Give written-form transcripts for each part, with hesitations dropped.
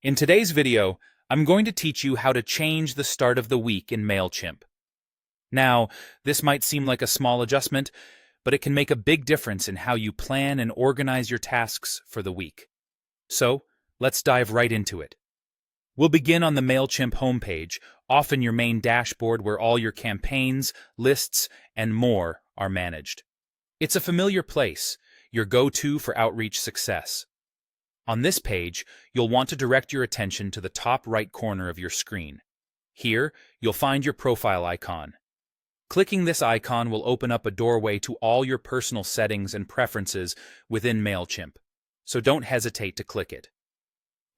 In today's video, I'm going to teach you how to change the start of the week in Mailchimp. Now, this might seem like a small adjustment, but it can make a big difference in how you plan and organize your tasks for the week. So, let's dive right into it. We'll begin on the Mailchimp homepage, often your main dashboard where all your campaigns, lists, and more are managed. It's a familiar place, your go-to for outreach success. On this page, you'll want to direct your attention to the top right corner of your screen. Here, you'll find your profile icon. Clicking this icon will open up a doorway to all your personal settings and preferences within Mailchimp, so don't hesitate to click it.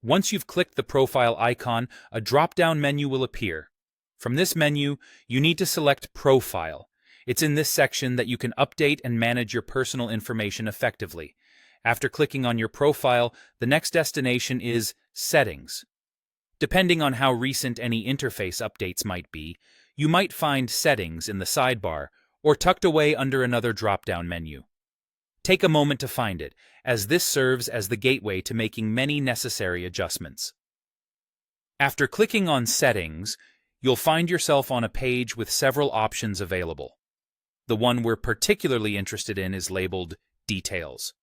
Once you've clicked the profile icon, a drop-down menu will appear. From this menu, you need to select Profile. It's in this section that you can update and manage your personal information effectively. After clicking on your profile, the next destination is Settings. Depending on how recent any interface updates might be, you might find Settings in the sidebar or tucked away under another drop-down menu. Take a moment to find it, as this serves as the gateway to making many necessary adjustments. After clicking on Settings, you'll find yourself on a page with several options available. The one we're particularly interested in is labeled Details.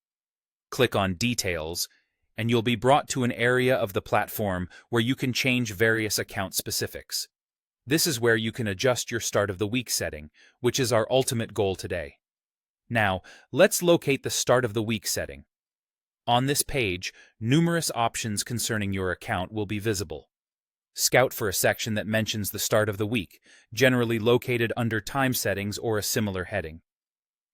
Click on Details, and you'll be brought to an area of the platform where you can change various account specifics. This is where you can adjust your start of the week setting, which is our ultimate goal today. Now, let's locate the start of the week setting. On this page, numerous options concerning your account will be visible. Scout for a section that mentions the start of the week, generally located under Time Settings or a similar heading.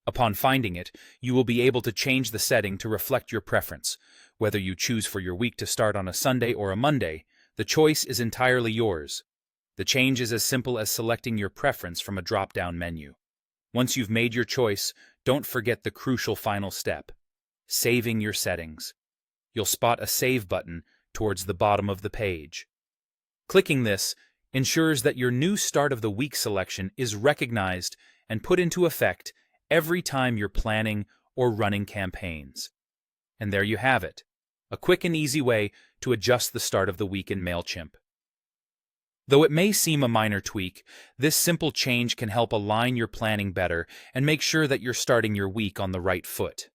Upon finding it, you will be able to change the setting to reflect your preference. Whether you choose for your week to start on a Sunday or a Monday, the choice is entirely yours. The change is as simple as selecting your preference from a drop-down menu. Once you've made your choice, don't forget the crucial final step: saving your settings. You'll spot a Save button towards the bottom of the page. Clicking this ensures that your new start of the week selection is recognized and put into effect every time you're planning or running campaigns. And there you have it, a quick and easy way to adjust the start of the week in Mailchimp. Though it may seem a minor tweak, this simple change can help align your planning better and make sure that you're starting your week on the right foot.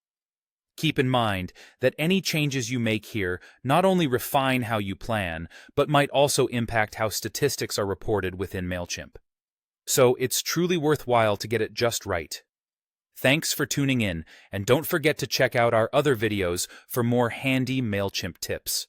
Keep in mind that any changes you make here not only refine how you plan, but might also impact how statistics are reported within Mailchimp. So it's truly worthwhile to get it just right. Thanks for tuning in, and don't forget to check out our other videos for more handy Mailchimp tips.